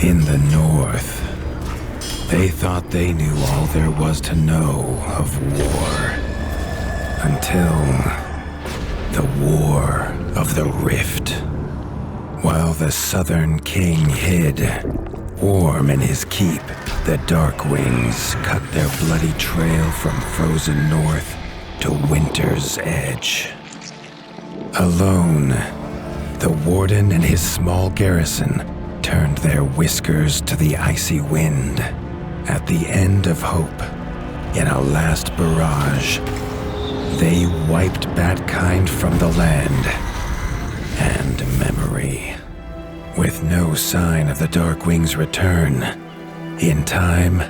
In the north, they thought they knew all there was to know of war. Until the War of the Rift. While the southern king hid, warm in his keep, the Dark Wings cut their bloody trail from frozen north to winter's edge. Alone, the Warden and his small garrison turned their whiskers to the icy wind. At the end of hope, in a last barrage, they wiped Batkind from the land and memory. With no sign of the Darkwing's return, in time,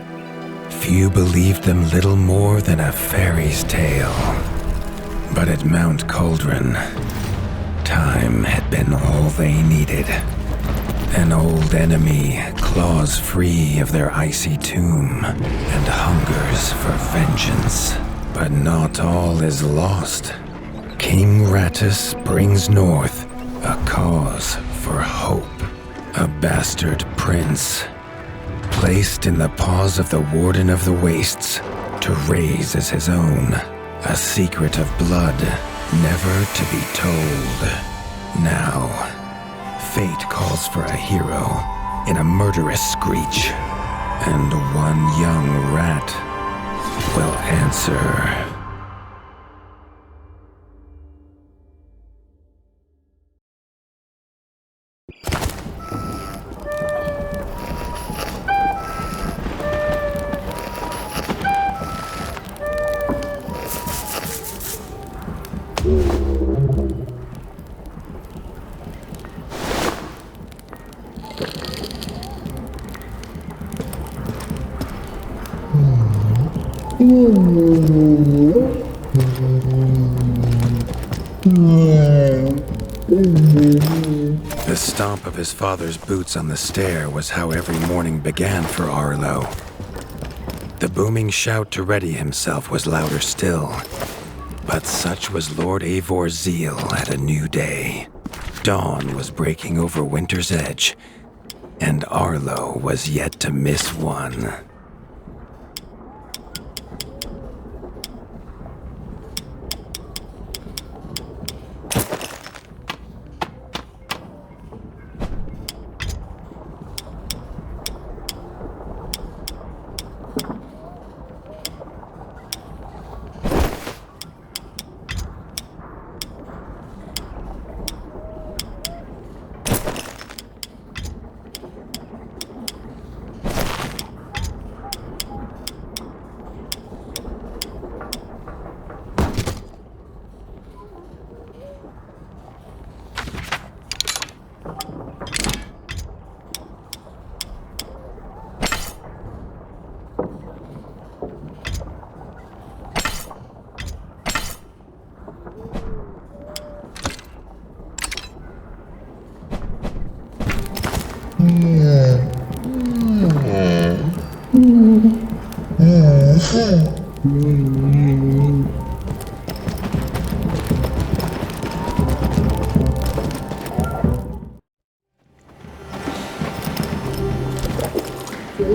few believed them little more than a fairy's tale. But at Mount Cauldron, time had been all they needed. An old enemy, claws free of their icy tomb, and hungers for vengeance. But not all is lost. King Rattus brings north a cause for hope. A bastard prince, placed in the paws of the Warden of the Wastes to raise as his own. A secret of blood never to be told. Now, fate calls for a hero in a murderous screech, and one young rat will answer. The stomp of his father's boots on the stair was how every morning began for Arlo. The booming shout to ready himself was louder still, but such was Lord Avor's zeal at a new day. Dawn was breaking over winter's edge, and Arlo was yet to miss one.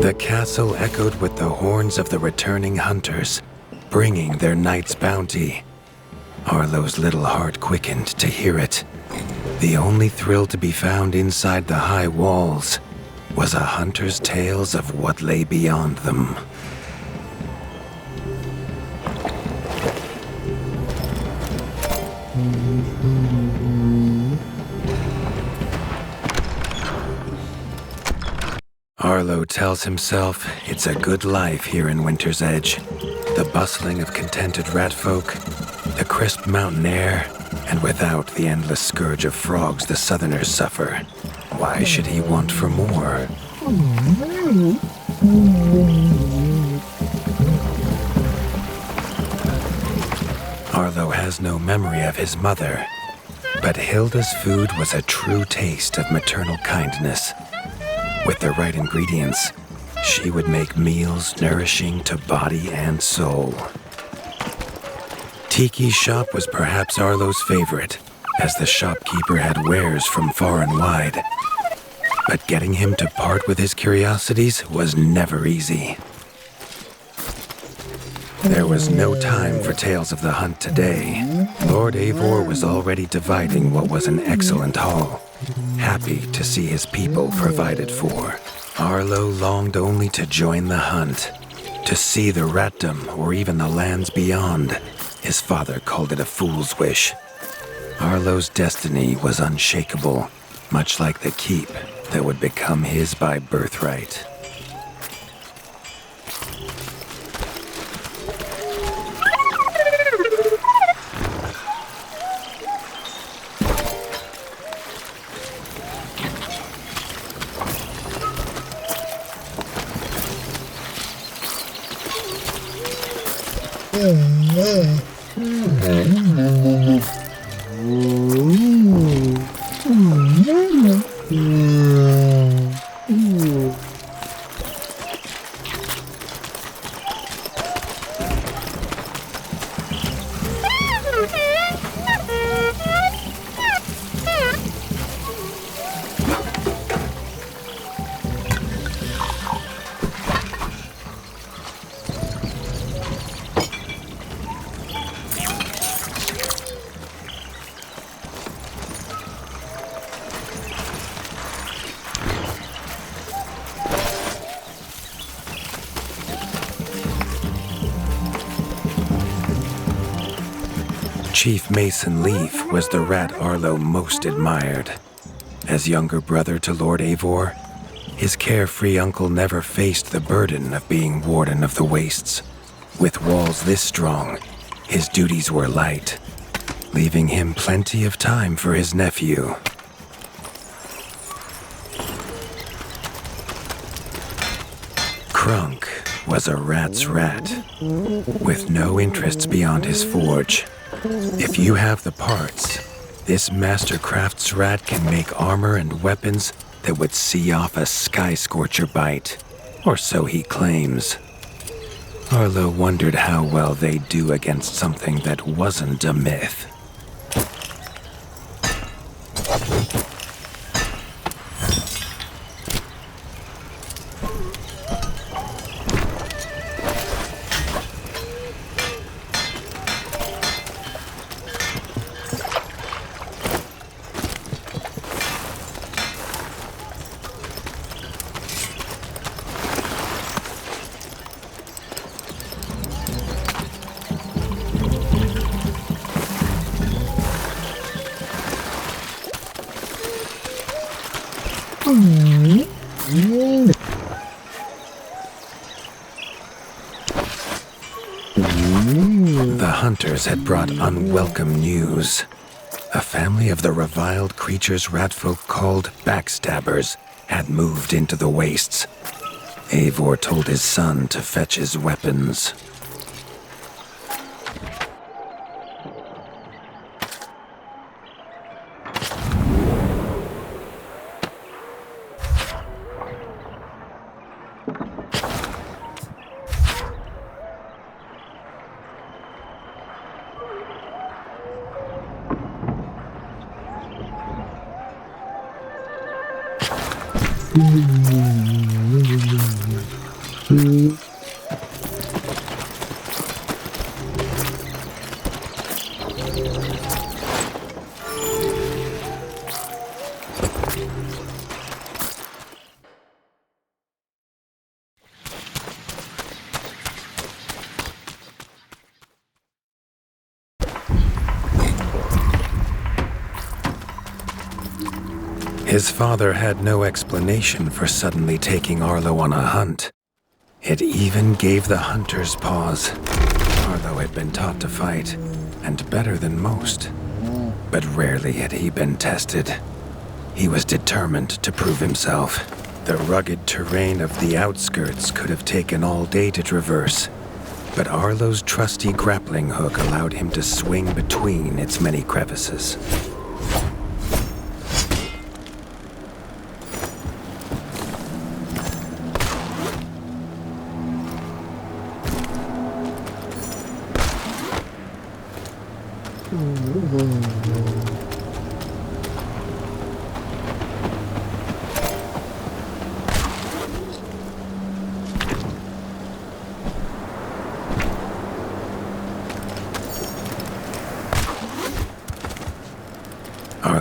The castle echoed with the horns of the returning hunters, bringing their night's bounty. Arlo's little heart quickened to hear it. The only thrill to be found inside the high walls was a hunter's tales of what lay beyond them. Arlo tells himself it's a good life here in Winter's Edge. The bustling of contented rat folk, the crisp mountain air, and without the endless scourge of frogs the southerners suffer. Why should he want for more? Arlo has no memory of his mother, but Hilda's food was a true taste of maternal kindness. With the right ingredients, she would make meals nourishing to body and soul. Tiki's shop was perhaps Arlo's favorite, as the shopkeeper had wares from far and wide. But getting him to part with his curiosities was never easy. There was no time for tales of the hunt today. Lord Eivor was already dividing what was an excellent haul, happy to see his people provided for. Arlo longed only to join the hunt, to see the Ratdom or even the lands beyond. His father called it a fool's wish. Arlo's destiny was unshakable, much like the keep that would become his by birthright. Chief Mason Leaf was the rat Arlo most admired. As younger brother to Lord Eivor, his carefree uncle never faced the burden of being Warden of the Wastes. With walls this strong, his duties were light, leaving him plenty of time for his nephew. Crunk was a rat's rat, with no interests beyond his forge. If you have the parts, this Mastercraft's rat can make armor and weapons that would see off a sky scorcher bite, or so he claims. Arlo wondered how well they'd do against something that wasn't a myth. The hunters had brought unwelcome news. A family of the reviled creatures ratfolk called backstabbers had moved into the wastes. Eivor told his son to fetch his weapons. His father had no explanation for suddenly taking Arlo on a hunt. It even gave the hunters pause. Arlo had been taught to fight, and better than most. But rarely had he been tested. He was determined to prove himself. The rugged terrain of the outskirts could have taken all day to traverse, but Arlo's trusty grappling hook allowed him to swing between its many crevices.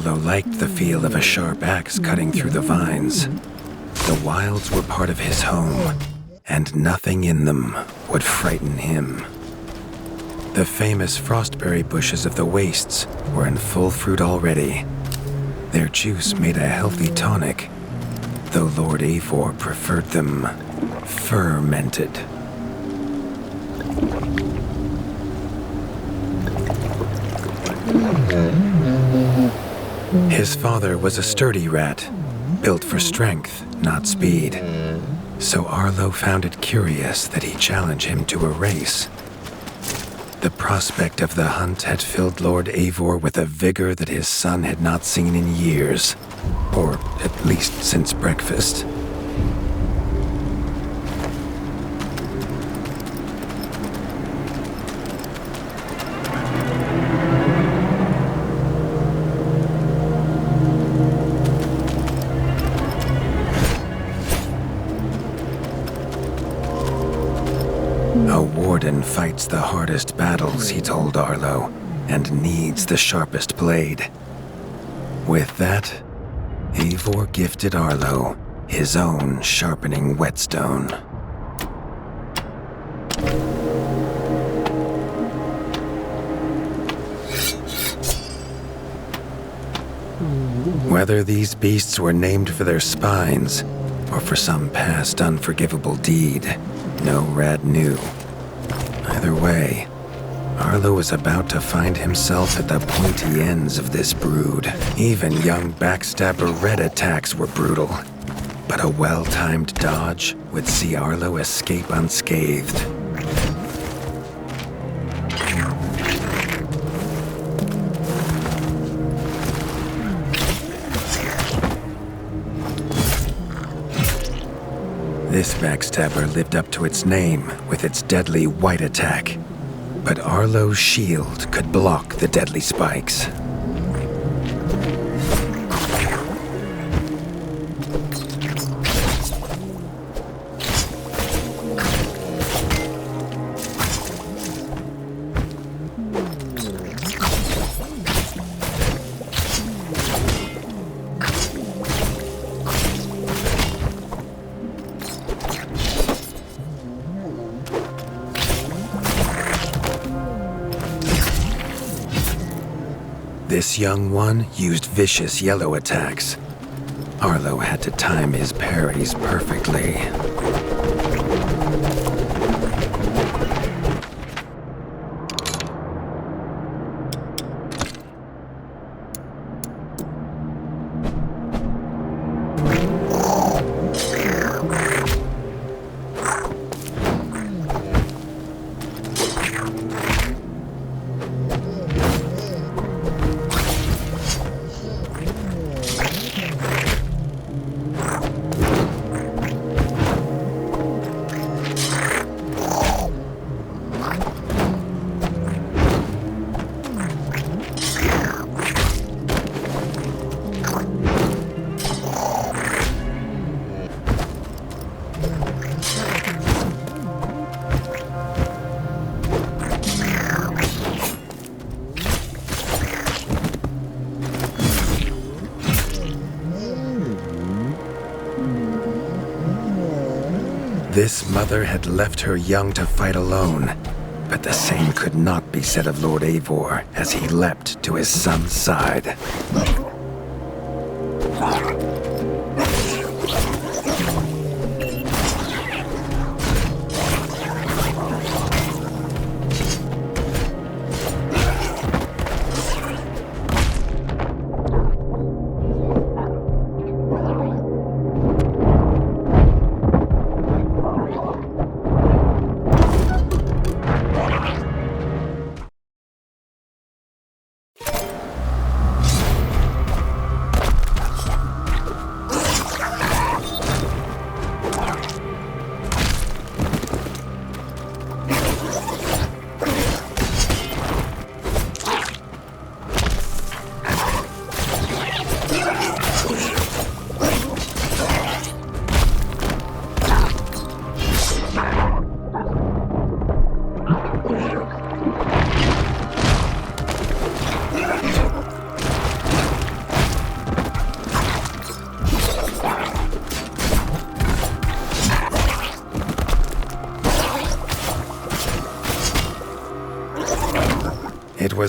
Arlo liked the feel of a sharp axe cutting through the vines. The wilds were part of his home, and nothing in them would frighten him. The famous frostberry bushes of the wastes were in full fruit already. Their juice made a healthy tonic, though Lord Eivor preferred them fermented. His father was a sturdy rat, built for strength, not speed. So Arlo found it curious that he challenge him to a race. The prospect of the hunt had filled Lord Eivor with a vigor that his son had not seen in years, or at least since breakfast. A warden fights the hardest battles, he told Arlo, and needs the sharpest blade. With that, Eivor gifted Arlo his own sharpening whetstone. Whether these beasts were named for their spines or for some past unforgivable deed, no rat knew. Either way, Arlo was about to find himself at the pointy ends of this brood. Even young backstabber Red attacks were brutal, but a well-timed dodge would see Arlo escape unscathed. This backstabber lived up to its name with its deadly white attack, but Arlo's shield could block the deadly spikes. This young one used vicious yellow attacks. Arlo had to time his parries perfectly. This mother had left her young to fight alone, but the same could not be said of Lord Eivor as he leapt to his son's side.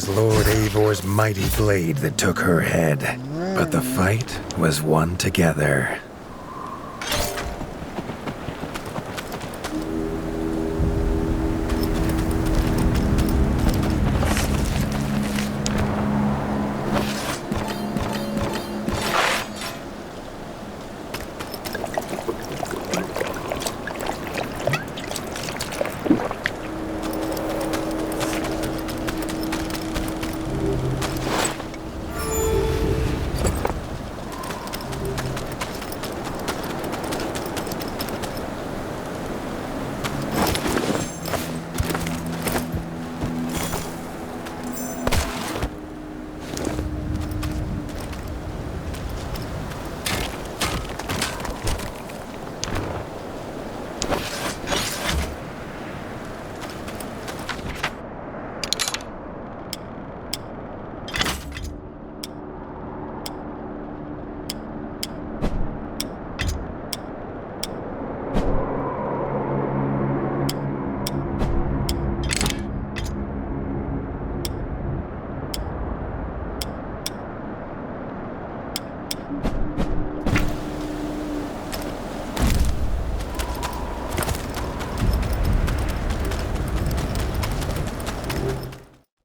was Lord Eivor's mighty blade that took her head, but the fight was won together.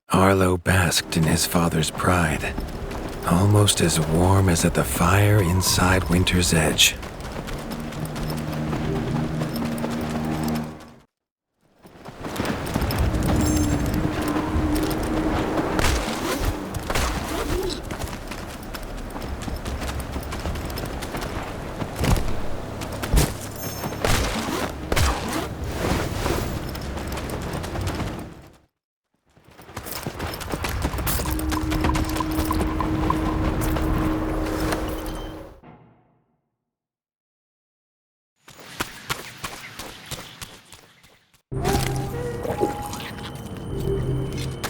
Arlo basked in his father's pride, almost as warm as at the fire inside Winter's Edge.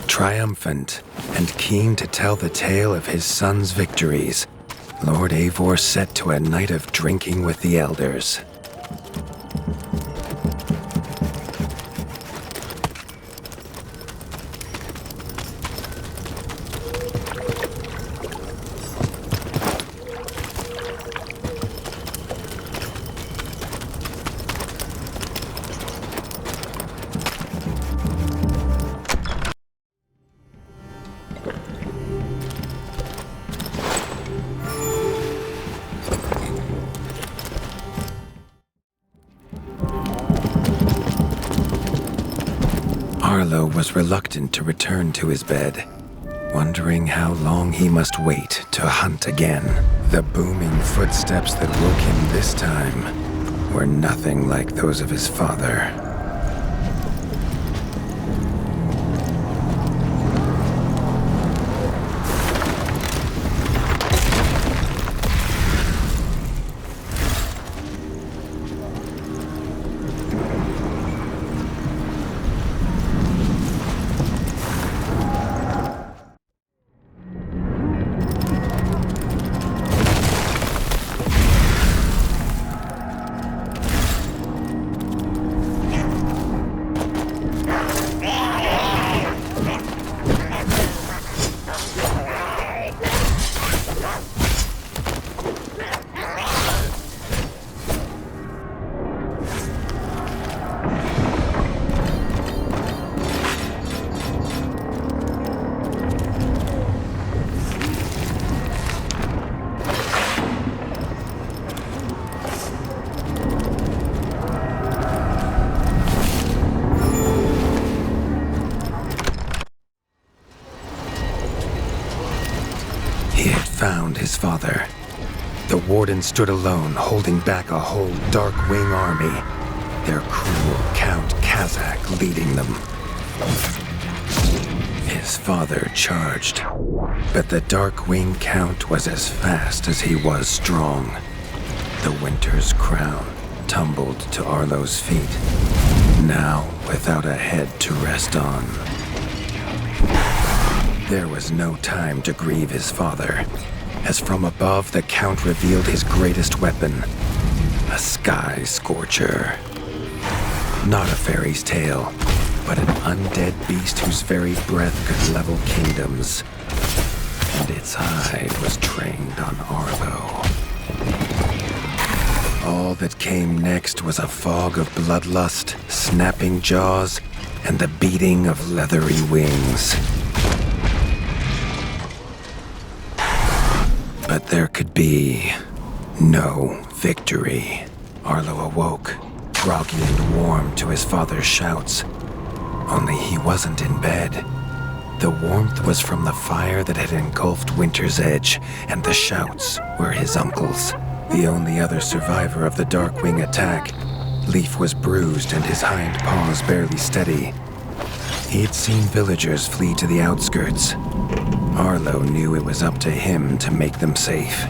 Triumphant and keen to tell the tale of his son's victories, Lord Eivor set to a night of drinking with the elders. Arlo was reluctant to return to his bed, wondering how long he must wait to hunt again. The booming footsteps that woke him this time were nothing like those of his father. Found his father. The Warden stood alone, holding back a whole Dark-Wing army, their cruel Count Kazak leading them. His father charged, but the Dark-Wing Count was as fast as he was strong. The Winter's crown tumbled to Arlo's feet, now without a head to rest on. There was no time to grieve his father, as from above the Count revealed his greatest weapon, a sky scorcher. Not a fairy's tale, but an undead beast whose very breath could level kingdoms. And its hide was trained on Arlo. All that came next was a fog of bloodlust, snapping jaws, and the beating of leathery wings. But there could be no victory. Arlo awoke, groggy and warm to his father's shouts. Only he wasn't in bed. The warmth was from the fire that had engulfed Winter's Edge, and the shouts were his uncle's. The only other survivor of the Darkwing attack, Leaf was bruised and his hind paws barely steady. He'd seen villagers flee to the outskirts. Arlo knew it was up to him to make them safe.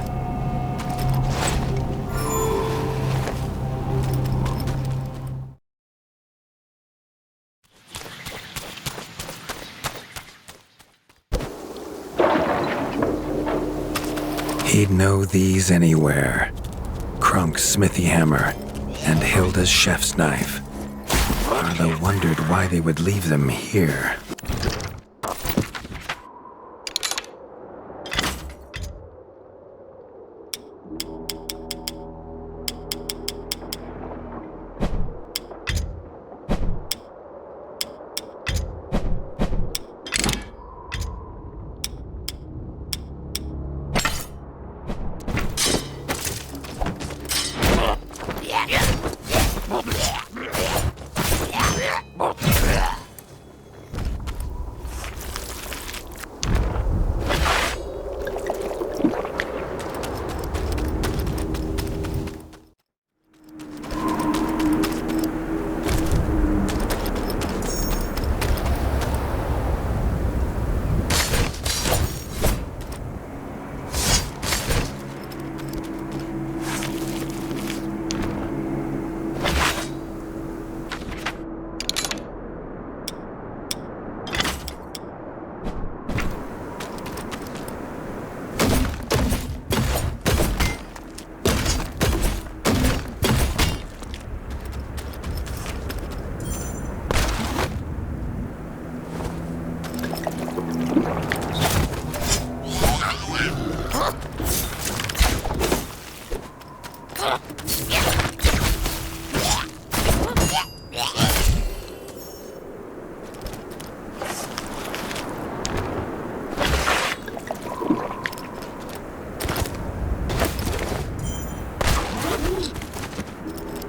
He'd know these anywhere. Krunk's smithy hammer and Hilda's chef's knife. Arlo wondered why they would leave them here.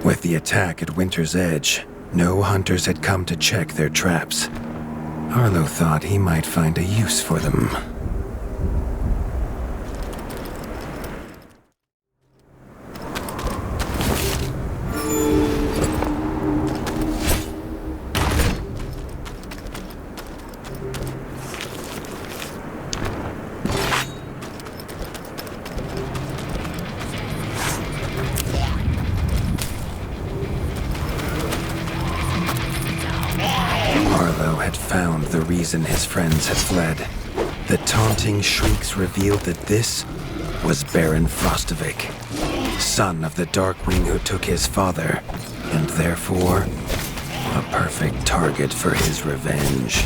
With the attack at Winter's Edge, no hunters had come to check their traps. Arlo thought he might find a use for them. Found the reason his friends had fled. The taunting shrieks revealed that this was Baron Frostovic, son of the Darkwing who took his father, and therefore a perfect target for his revenge.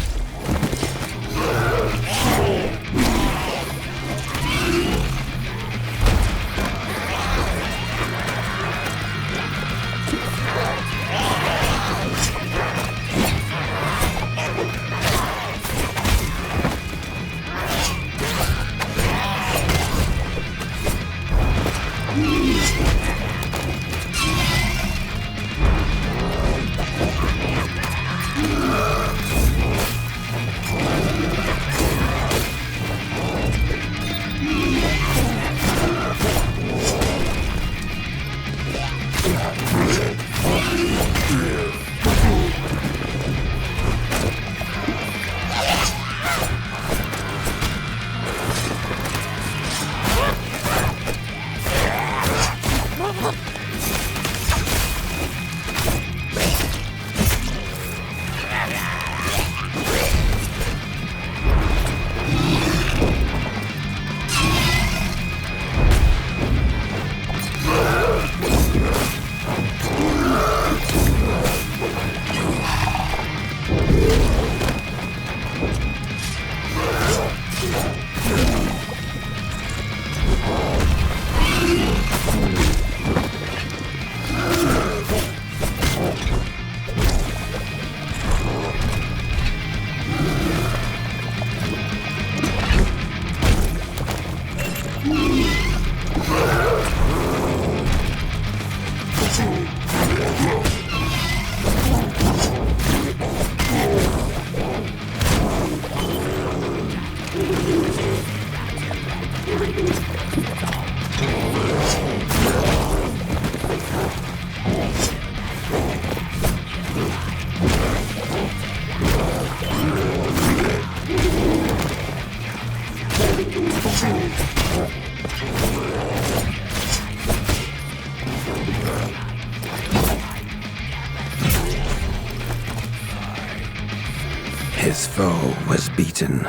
His foe was beaten,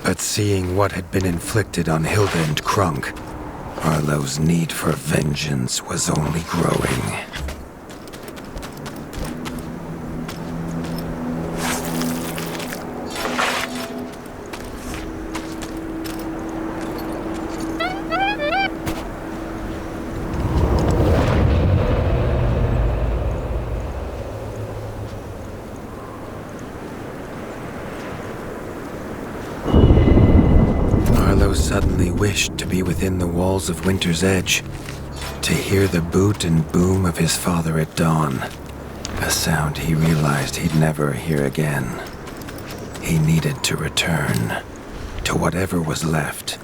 but seeing what had been inflicted on Hilda and Krunk, Arlo's need for vengeance was only growing. Suddenly wished to be within the walls of Winter's Edge, to hear the boot and boom of his father at dawn, a sound he realized he'd never hear again. He needed to return to whatever was left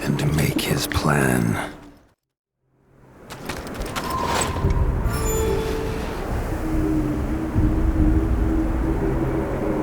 and make his plan.